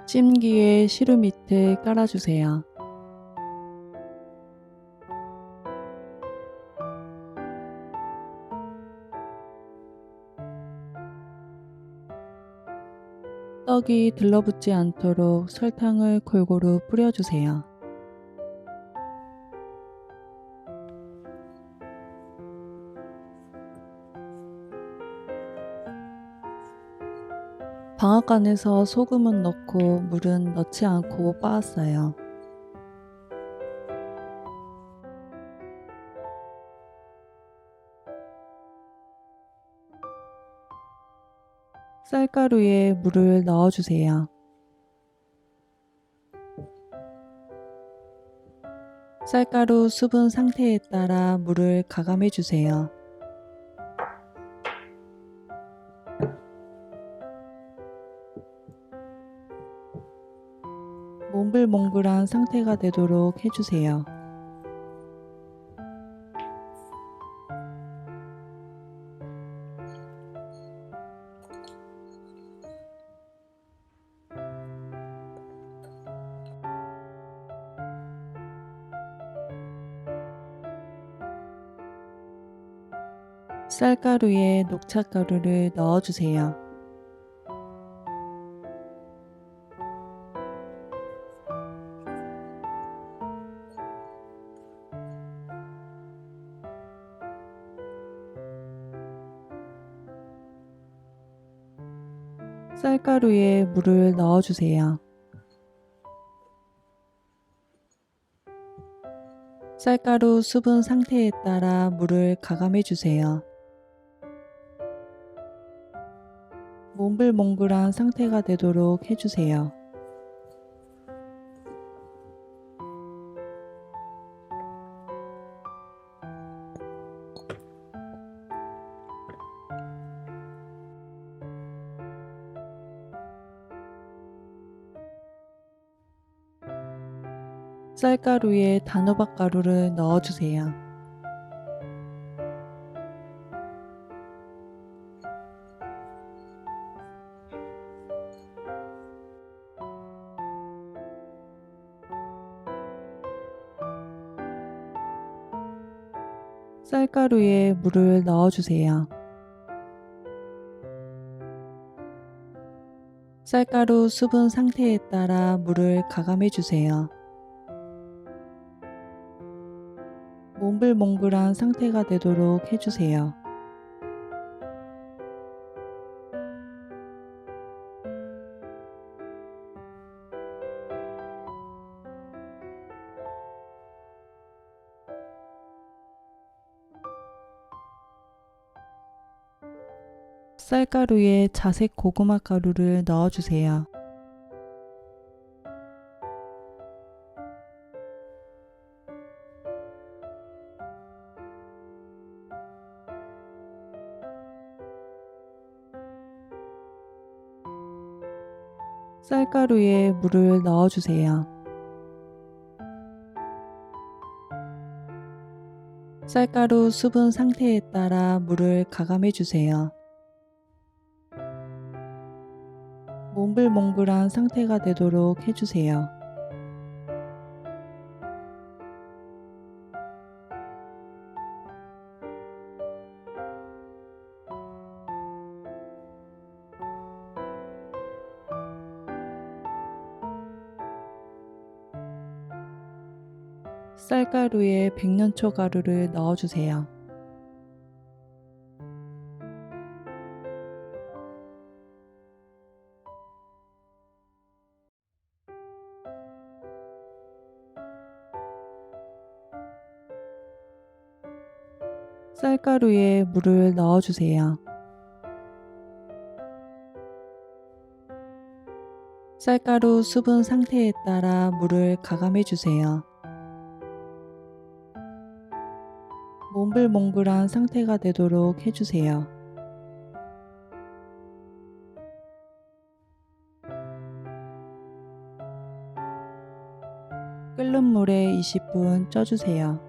찜기에 시루 밑을 깔아주세요. 떡이 들러붙지 않도록 설탕을 골고루 뿌려주세요. 방앗간에서 소금은 넣고 물은 넣지 않고 빻았어요. 쌀가루에 물을 넣어주세요. 쌀가루 수분 상태에 따라 물을 가감해주세요. 몽글몽글한 상태가 되도록 해주세요. 쌀가루에 녹차가루를 넣어주세요. 쌀가루에 물을 넣어주세요. 쌀가루 수분 상태에 따라 물을 가감해주세요. 몽글몽글한 상태가 되도록 해주세요. 쌀가루에 단호박 가루를 넣어주세요. 쌀가루에 물을 넣어주세요. 쌀가루 수분 상태에 따라 물을 가감해주세요. 몽글몽글한 상태가 되도록 해주세요. 쌀가루에 자색 고구마 가루를 넣어주세요. 쌀가루에 물을 넣어주세요. 쌀가루 수분 상태에 따라 물을 가감해주세요. 몽글몽글한 상태가 되도록 해주세요. 쌀가루에 백년초 가루를 넣어주세요. 쌀가루에 물을 넣어주세요. 쌀가루 수분 상태에 따라 물을 가감해주세요. 몽글몽글한 상태가 되도록 해주세요. 끓는 물에 20분 쪄주세요.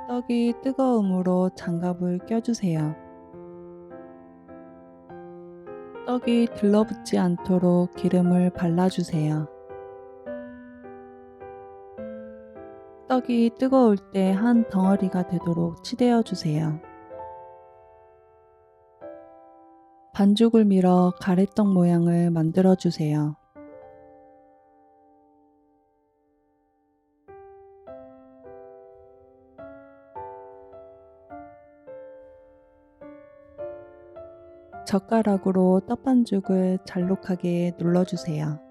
떡이 뜨거움으로 장갑을 껴주세요. 떡이 들러붙지 않도록 기름을 발라주세요. 떡이 뜨거울 때 한 덩어리가 되도록 치대어 주세요. 반죽을 밀어 가래떡 모양을 만들어 주세요. 젓가락으로 떡반죽을 잘록하게 눌러주세요.